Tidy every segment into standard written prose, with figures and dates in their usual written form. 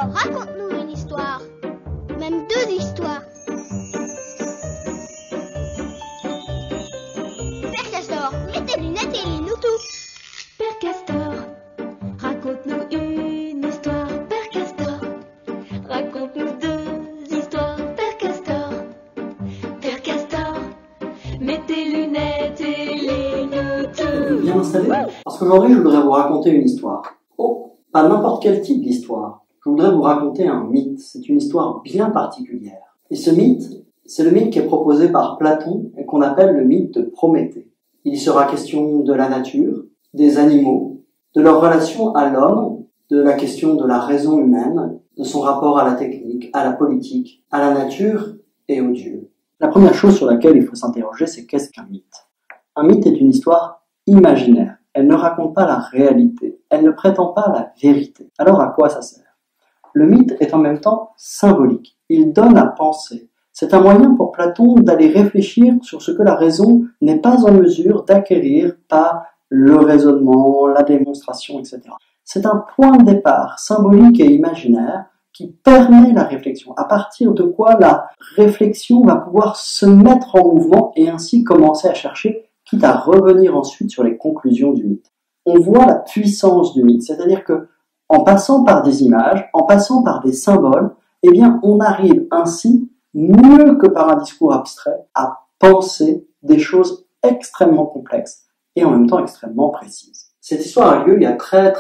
Alors raconte-nous une histoire, même deux histoires. Père Castor, mets tes lunettes et lis-nous tout. Père Castor, raconte-nous une histoire. Père Castor, raconte-nous deux histoires. Père Castor, Père Castor, mets tes lunettes et lis-nous tout. Bien installé, parce qu'aujourd'hui je voudrais vous raconter une histoire. Oh, pas n'importe quel type d'histoire. Je voudrais vous raconter un mythe. C'est une histoire bien particulière. Et ce mythe, c'est le mythe qui est proposé par Platon et qu'on appelle le mythe de Prométhée. Il y sera question de la nature, des animaux, de leur relation à l'homme, de la question de la raison humaine, de son rapport à la technique, à la politique, à la nature et aux dieux. La première chose sur laquelle il faut s'interroger, c'est qu'est-ce qu'un mythe ? Un mythe est une histoire imaginaire. Elle ne raconte pas la réalité. Elle ne prétend pas la vérité. Alors à quoi ça sert ? Le mythe est en même temps symbolique. Il donne à penser. C'est un moyen pour Platon d'aller réfléchir sur ce que la raison n'est pas en mesure d'acquérir par le raisonnement, la démonstration, etc. C'est un point de départ symbolique et imaginaire qui permet la réflexion, à partir de quoi la réflexion va pouvoir se mettre en mouvement et ainsi commencer à chercher, quitte à revenir ensuite sur les conclusions du mythe. On voit la puissance du mythe, c'est-à-dire que en passant par des images, en passant par des symboles, eh bien, on arrive ainsi, mieux que par un discours abstrait, à penser des choses extrêmement complexes et en même temps extrêmement précises. Cette histoire a lieu il y a très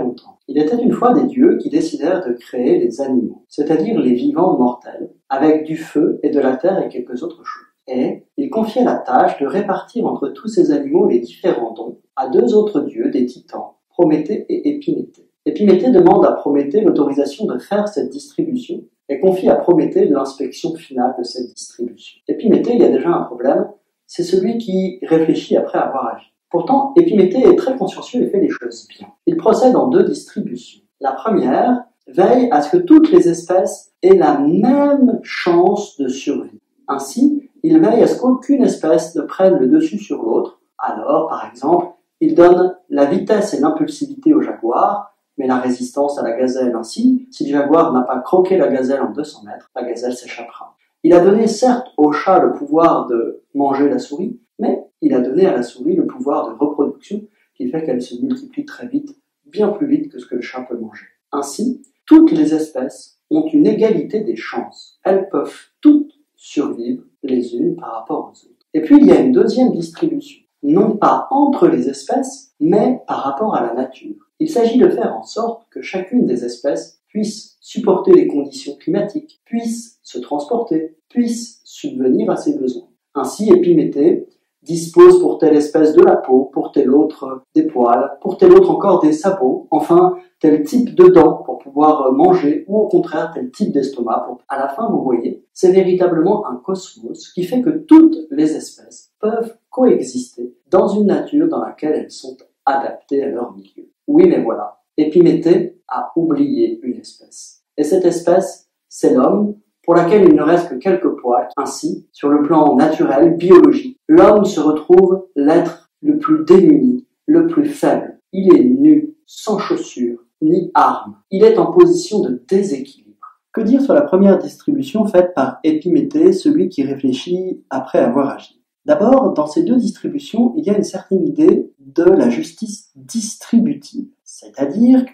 longtemps. Il était une fois des dieux qui décidèrent de créer les animaux, c'est-à-dire les vivants mortels, avec du feu et de la terre et quelques autres choses. Et ils confiaient la tâche de répartir entre tous ces animaux les différents dons à deux autres dieux, des titans, Prométhée et Épiméthée. Épiméthée demande à Prométhée l'autorisation de faire cette distribution et confie à Prométhée l'inspection finale de cette distribution. Épiméthée, il y a déjà un problème, c'est celui qui réfléchit après avoir agi. Pourtant, Épiméthée est très consciencieux et fait les choses bien. Il procède en deux distributions. La première veille à ce que toutes les espèces aient la même chance de survie. Ainsi, il veille à ce qu'aucune espèce ne prenne le dessus sur l'autre. Alors, par exemple, il donne la vitesse et l'impulsivité au jaguar, mais la résistance à la gazelle. Ainsi, si le jaguar n'a pas croqué la gazelle en 200 mètres, la gazelle s'échappera. Il a donné certes au chat le pouvoir de manger la souris, mais il a donné à la souris le pouvoir de reproduction qui fait qu'elle se multiplie très vite, bien plus vite que ce que le chat peut manger. Ainsi, toutes les espèces ont une égalité des chances. Elles peuvent toutes survivre les unes par rapport aux autres. Et puis il y a une deuxième distribution, non pas entre les espèces, mais par rapport à la nature. Il s'agit de faire en sorte que chacune des espèces puisse supporter les conditions climatiques, puisse se transporter, puisse subvenir à ses besoins. Ainsi, Épiméthée dispose pour telle espèce de la peau, pour telle autre des poils, pour telle autre encore des sabots, enfin tel type de dents pour pouvoir manger, ou au contraire tel type d'estomac. À la fin, vous voyez, c'est véritablement un cosmos qui fait que toutes les espèces peuvent coexister dans une nature dans laquelle elles sont adaptées à leur milieu. Oui, mais voilà, Épiméthée a oublié une espèce. Et cette espèce, c'est l'homme, pour laquelle il ne reste que quelques poils. Ainsi, sur le plan naturel, biologique, l'homme se retrouve l'être le plus démuni, le plus faible. Il est nu, sans chaussures, ni armes. Il est en position de déséquilibre. Que dire sur la première distribution faite par Épiméthée, celui qui réfléchit après avoir agi ? D'abord, dans ces deux distributions, il y a une certaine idée de la justice distributive, c'est-à-dire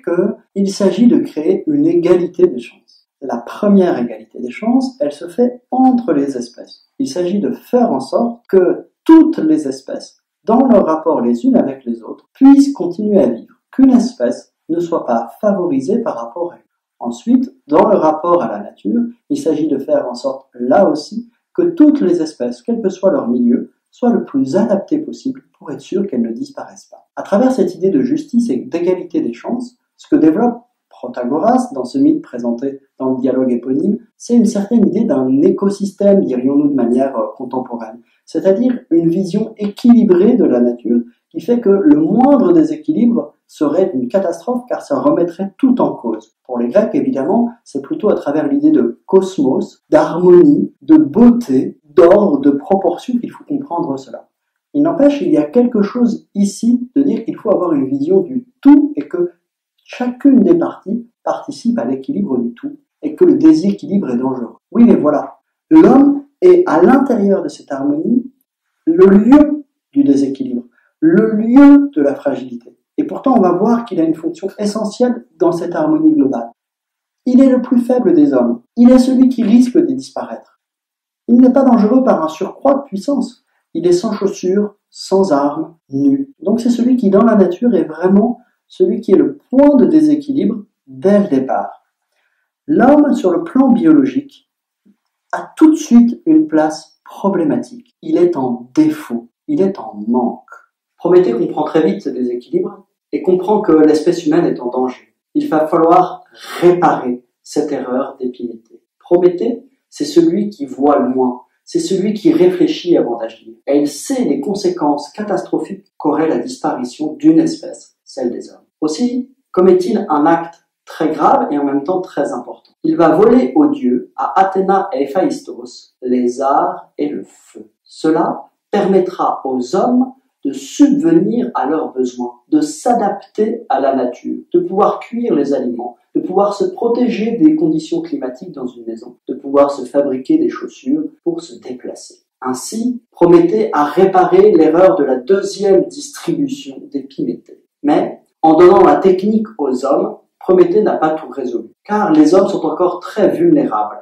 qu'il s'agit de créer une égalité des chances. La première égalité des chances, elle se fait entre les espèces. Il s'agit de faire en sorte que toutes les espèces, dans leur rapport les unes avec les autres, puissent continuer à vivre, qu'une espèce ne soit pas favorisée par rapport à elle. Ensuite, dans le rapport à la nature, il s'agit de faire en sorte, là aussi, que toutes les espèces, quel que soit leur milieu, soient le plus adaptées possible pour être sûr qu'elles ne disparaissent pas. À travers cette idée de justice et d'égalité des chances, ce que développe Protagoras dans ce mythe présenté dans le dialogue éponyme, c'est une certaine idée d'un écosystème, dirions-nous de manière contemporaine, c'est-à-dire une vision équilibrée de la nature qui fait que le moindre déséquilibre serait une catastrophe car ça remettrait tout en cause. Pour les Grecs, évidemment, c'est plutôt à travers l'idée de cosmos, d'harmonie, de beauté, d'ordre, de proportion qu'il faut comprendre cela. Il n'empêche, il y a quelque chose ici de dire qu'il faut avoir une vision du tout et que chacune des parties participe à l'équilibre du tout et que le déséquilibre est dangereux. Oui, mais voilà, l'homme est à l'intérieur de cette harmonie le lieu du déséquilibre, le lieu de la fragilité. Et pourtant, on va voir qu'il a une fonction essentielle dans cette harmonie globale. Il est le plus faible des hommes. Il est celui qui risque de disparaître. Il n'est pas dangereux par un surcroît de puissance. Il est sans chaussures, sans armes, nu. Donc c'est celui qui, dans la nature, est vraiment celui qui est le point de déséquilibre dès le départ. L'homme, sur le plan biologique, a tout de suite une place problématique. Il est en défaut, il est en manque. Prométhée comprend très vite ce déséquilibre et comprend que l'espèce humaine est en danger. Il va falloir réparer cette erreur d'Épiméthée. Prométhée, c'est celui qui voit loin, c'est celui qui réfléchit avant d'agir. Et il sait les conséquences catastrophiques qu'aurait la disparition d'une espèce, celle des hommes. Aussi, commet-il un acte très grave et en même temps très important. Il va voler aux dieux, à Athéna et Héphaïstos, les arts et le feu. Cela permettra aux hommes de subvenir à leurs besoins, de s'adapter à la nature, de pouvoir cuire les aliments, de pouvoir se protéger des conditions climatiques dans une maison, de pouvoir se fabriquer des chaussures pour se déplacer. Ainsi, Prométhée a réparé l'erreur de la deuxième distribution d'Épiméthée. Mais, en donnant la technique aux hommes, Prométhée n'a pas tout résolu, car les hommes sont encore très vulnérables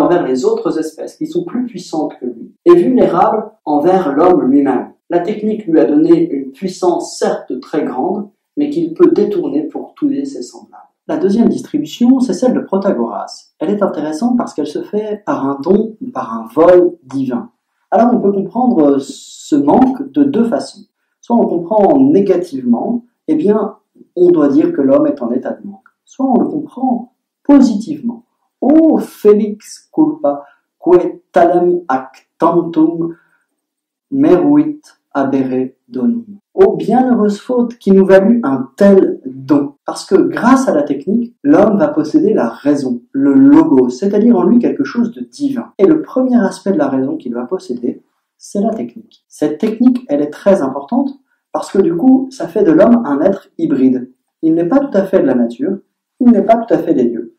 envers les autres espèces qui sont plus puissantes que lui, et vulnérables envers l'homme lui-même. La technique lui a donné une puissance certes très grande, mais qu'il peut détourner pour tuer ses semblables. La deuxième distribution, c'est celle de Protagoras. Elle est intéressante parce qu'elle se fait par un don ou par un vol divin. Alors on peut comprendre ce manque de deux façons. Soit on comprend négativement, eh bien on doit dire que l'homme est en état de manque. Soit on le comprend positivement. O felix culpa, que talem ac tantum meruit abere donum. Ô bienheureuse faute qui nous valut un tel don. Parce que grâce à la technique, l'homme va posséder la raison, le logos, c'est-à-dire en lui quelque chose de divin. Et le premier aspect de la raison qu'il va posséder, c'est la technique. Cette technique, elle est très importante parce que du coup, ça fait de l'homme un être hybride. Il n'est pas tout à fait de la nature, il n'est pas tout à fait des dieux.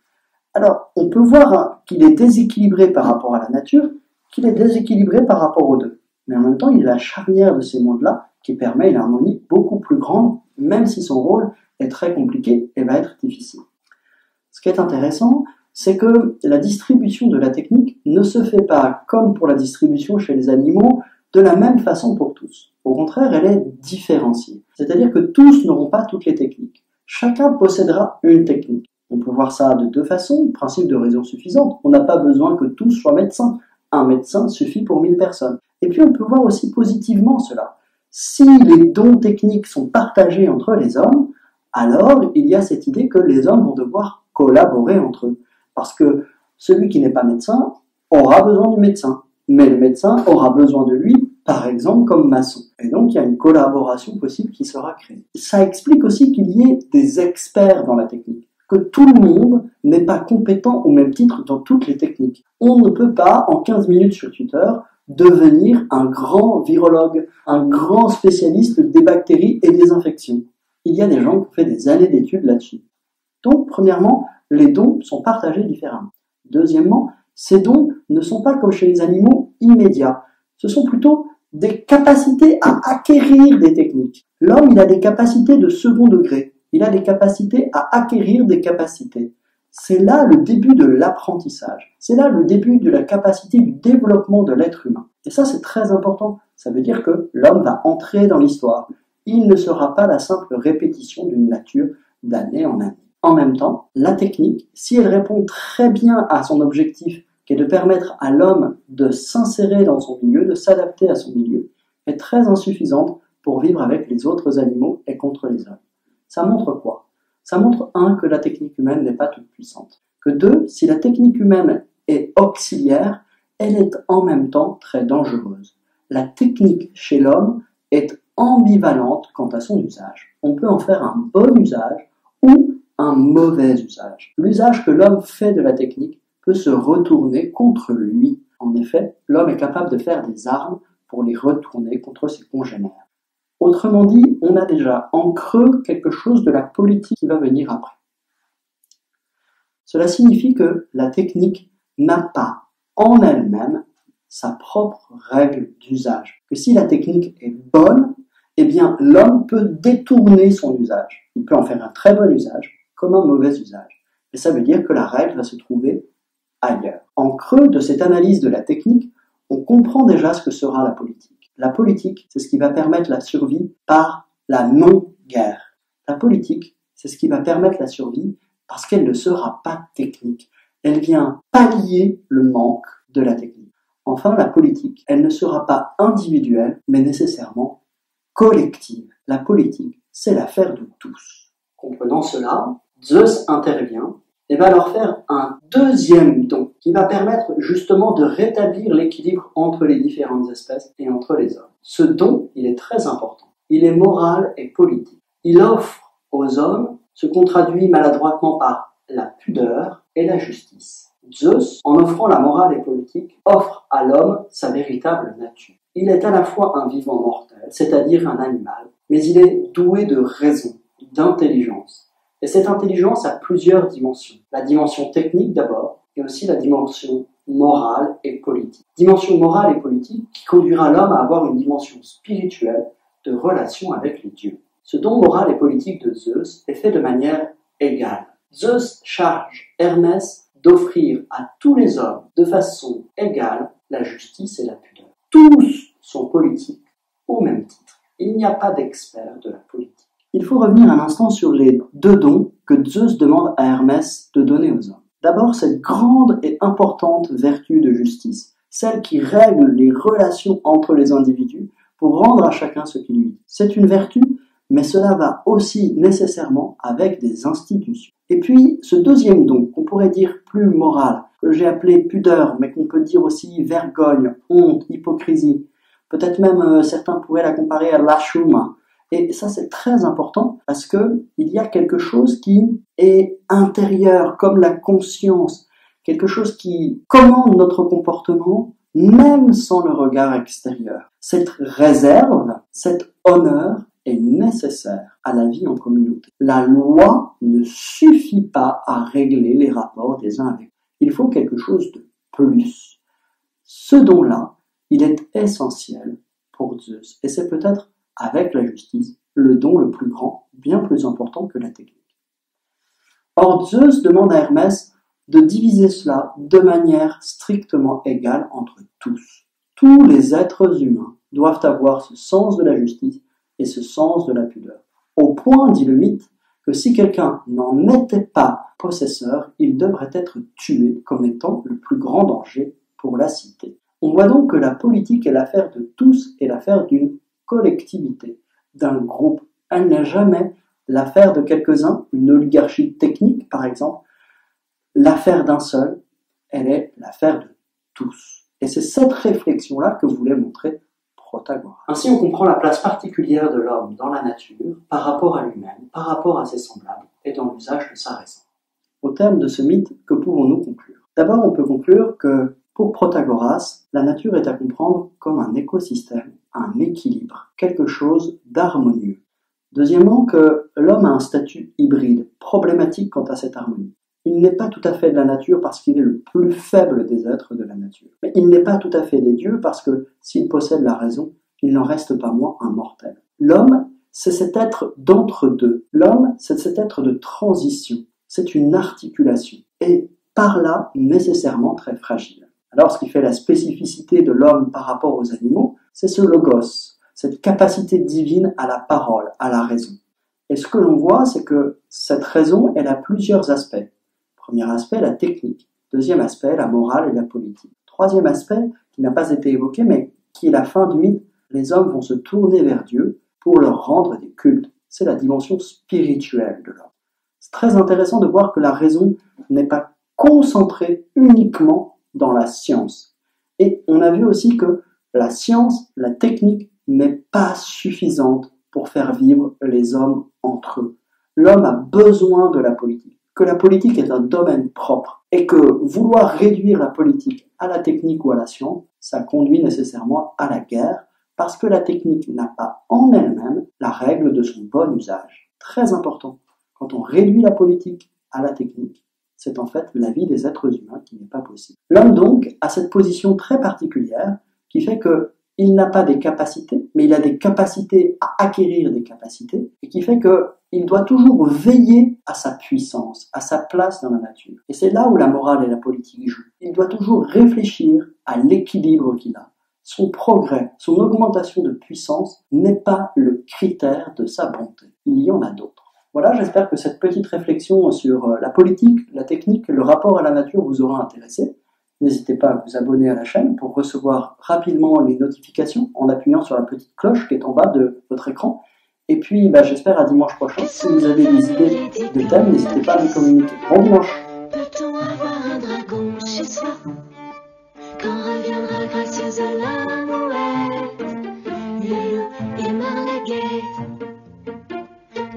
Alors, on peut voir qu'il est déséquilibré par rapport à la nature, qu'il est déséquilibré par rapport aux deux. Mais en même temps, il est la charnière de ces mondes-là qui permet une harmonie beaucoup plus grande, même si son rôle est très compliqué et va être difficile. Ce qui est intéressant, c'est que la distribution de la technique ne se fait pas, comme pour la distribution chez les animaux, de la même façon pour tous. Au contraire, elle est différenciée. C'est-à-dire que tous n'auront pas toutes les techniques. Chacun possédera une technique. On peut voir ça de deux façons, principe de raison suffisante. On n'a pas besoin que tous soient médecins. Un médecin suffit pour 1000 personnes. Et puis on peut voir aussi positivement cela. Si les dons techniques sont partagés entre les hommes, alors il y a cette idée que les hommes vont devoir collaborer entre eux. Parce que celui qui n'est pas médecin aura besoin du médecin. Mais le médecin aura besoin de lui, par exemple, comme maçon. Et donc il y a une collaboration possible qui sera créée. Ça explique aussi qu'il y ait des experts dans la technique. Que tout le monde n'est pas compétent au même titre dans toutes les techniques. On ne peut pas, en 15 minutes sur Twitter, devenir un grand virologue, un grand spécialiste des bactéries et des infections. Il y a des gens qui ont fait des années d'études là-dessus. Donc, premièrement, les dons sont partagés différemment. Deuxièmement, ces dons ne sont pas comme chez les animaux immédiats. Ce sont plutôt des capacités à acquérir des techniques. L'homme, il a des capacités de second degré. Il a des capacités à acquérir des capacités. C'est là le début de l'apprentissage. C'est là le début de la capacité du développement de l'être humain. Et ça, c'est très important. Ça veut dire que l'homme va entrer dans l'histoire. Il ne sera pas la simple répétition d'une nature d'année en année. En même temps, la technique, si elle répond très bien à son objectif, qui est de permettre à l'homme de s'insérer dans son milieu, de s'adapter à son milieu, est très insuffisante pour vivre avec les autres animaux et contre les hommes. Ça montre quoi? Ça montre, 1, que la technique humaine n'est pas toute puissante. Que 2, si la technique humaine est auxiliaire, elle est en même temps très dangereuse. La technique chez l'homme est ambivalente quant à son usage. On peut en faire un bon usage ou un mauvais usage. L'usage que l'homme fait de la technique peut se retourner contre lui. En effet, l'homme est capable de faire des armes pour les retourner contre ses congénères. Autrement dit, on a déjà en creux quelque chose de la politique qui va venir après. Cela signifie que la technique n'a pas en elle-même sa propre règle d'usage. Que si la technique est bonne, eh bien l'homme peut détourner son usage. Il peut en faire un très bon usage comme un mauvais usage. Et ça veut dire que la règle va se trouver ailleurs. En creux de cette analyse de la technique, on comprend déjà ce que sera la politique. La politique, c'est ce qui va permettre la survie par la non-guerre. La politique, c'est ce qui va permettre la survie parce qu'elle ne sera pas technique. Elle vient pallier le manque de la technique. Enfin, la politique, elle ne sera pas individuelle, mais nécessairement collective. La politique, c'est l'affaire de tous. Comprenant cela, Zeus intervient et va leur faire un deuxième don qui va permettre justement de rétablir l'équilibre entre les différentes espèces et entre les hommes. Ce don, il est très important. Il est moral et politique. Il offre aux hommes ce qu'on traduit maladroitement par la pudeur et la justice. Zeus, en offrant la morale et politique, offre à l'homme sa véritable nature. Il est à la fois un vivant mortel, c'est-à-dire un animal, mais il est doué de raison, d'intelligence. Et cette intelligence a plusieurs dimensions. La dimension technique d'abord, et aussi la dimension morale et politique. Dimension morale et politique qui conduira l'homme à avoir une dimension spirituelle de relation avec les dieux. Ce don moral et politique de Zeus est fait de manière égale. Zeus charge Hermès d'offrir à tous les hommes de façon égale la justice et la pudeur. Tous sont politiques au même titre. Il n'y a pas d'expert de la politique. Il faut revenir un instant sur les deux dons que Zeus demande à Hermès de donner aux hommes. D'abord, cette grande et importante vertu de justice, celle qui règle les relations entre les individus pour rendre à chacun ce qu'il lui dit. C'est une vertu, mais cela va aussi nécessairement avec des institutions. Et puis, ce deuxième don, qu'on pourrait dire plus moral, que j'ai appelé pudeur, mais qu'on peut dire aussi vergogne, honte, hypocrisie, peut-être même certains pourraient la comparer à l'ashuma. Et ça, c'est très important parce que il y a quelque chose qui est intérieur, comme la conscience, quelque chose qui commande notre comportement, même sans le regard extérieur. Cette réserve, cet honneur est nécessaire à la vie en communauté. La loi ne suffit pas à régler les rapports des uns avec les autres. Il faut quelque chose de plus. Ce don-là, il est essentiel pour Zeus. Et c'est peut-être, avec la justice, le don le plus grand, bien plus important que la technique. Or, Zeus demande à Hermès de diviser cela de manière strictement égale entre tous. Tous les êtres humains doivent avoir ce sens de la justice et ce sens de la pudeur. Au point, dit le mythe, que si quelqu'un n'en était pas possesseur, il devrait être tué comme étant le plus grand danger pour la cité. On voit donc que la politique est l'affaire de tous et l'affaire d'une collectivité, d'un groupe. Elle n'est jamais l'affaire de quelques-uns, une oligarchie technique par exemple, l'affaire d'un seul, elle est l'affaire de tous. Et c'est cette réflexion-là que voulait montrer Protagoras. Ainsi, on comprend la place particulière de l'homme dans la nature, par rapport à lui-même, par rapport à ses semblables, et dans l'usage de sa raison. Au terme de ce mythe, que pouvons-nous conclure? D'abord, on peut conclure que, pour Protagoras, la nature est à comprendre comme un écosystème, un équilibre, quelque chose d'harmonieux. Deuxièmement, que l'homme a un statut hybride, problématique quant à cette harmonie. Il n'est pas tout à fait de la nature parce qu'il est le plus faible des êtres de la nature. Mais il n'est pas tout à fait des dieux parce que, s'il possède la raison, il n'en reste pas moins un mortel. L'homme, c'est cet être d'entre-deux. L'homme, c'est cet être de transition. C'est une articulation. Et par là, nécessairement très fragile. Alors, ce qui fait la spécificité de l'homme par rapport aux animaux, c'est ce logos, cette capacité divine à la parole, à la raison. Et ce que l'on voit, c'est que cette raison, elle a plusieurs aspects. Premier aspect, la technique. Deuxième aspect, la morale et la politique. Troisième aspect, qui n'a pas été évoqué, mais qui est la fin du mythe, les hommes vont se tourner vers Dieu pour leur rendre des cultes. C'est la dimension spirituelle de l'homme. C'est très intéressant de voir que la raison n'est pas concentrée uniquement dans la science. Et on a vu aussi que la science, la technique, n'est pas suffisante pour faire vivre les hommes entre eux. L'homme a besoin de la politique. Que la politique est un domaine propre et que vouloir réduire la politique à la technique ou à la science, ça conduit nécessairement à la guerre parce que la technique n'a pas en elle-même la règle de son bon usage. Très important. Quand on réduit la politique à la technique, c'est en fait la vie des êtres humains qui n'est pas possible. L'homme donc a cette position très particulière qui fait que il n'a pas des capacités, mais il a des capacités à acquérir des capacités, et qui fait qu'il doit toujours veiller à sa puissance, à sa place dans la nature. Et c'est là où la morale et la politique jouent. Il doit toujours réfléchir à l'équilibre qu'il a. Son progrès, son augmentation de puissance n'est pas le critère de sa bonté. Il y en a d'autres. Voilà, j'espère que cette petite réflexion sur la politique, la technique, le rapport à la nature vous aura intéressé. N'hésitez pas à vous abonner à la chaîne pour recevoir rapidement les notifications en appuyant sur la petite cloche qui est en bas de votre écran. Et puis, j'espère à dimanche prochain. Si vous avez des idées de thèmes, n'hésitez pas à me communiquer. Bon dimanche! Peut-on avoir un dragon chez soi quand reviendra gracieuse la mouette, le loup et Marlaguette?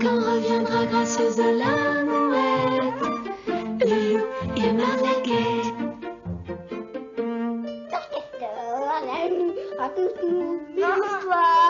Quand reviendra gracieuse la mouette, le loup et Marlaguette? Raconte-nous une histoire.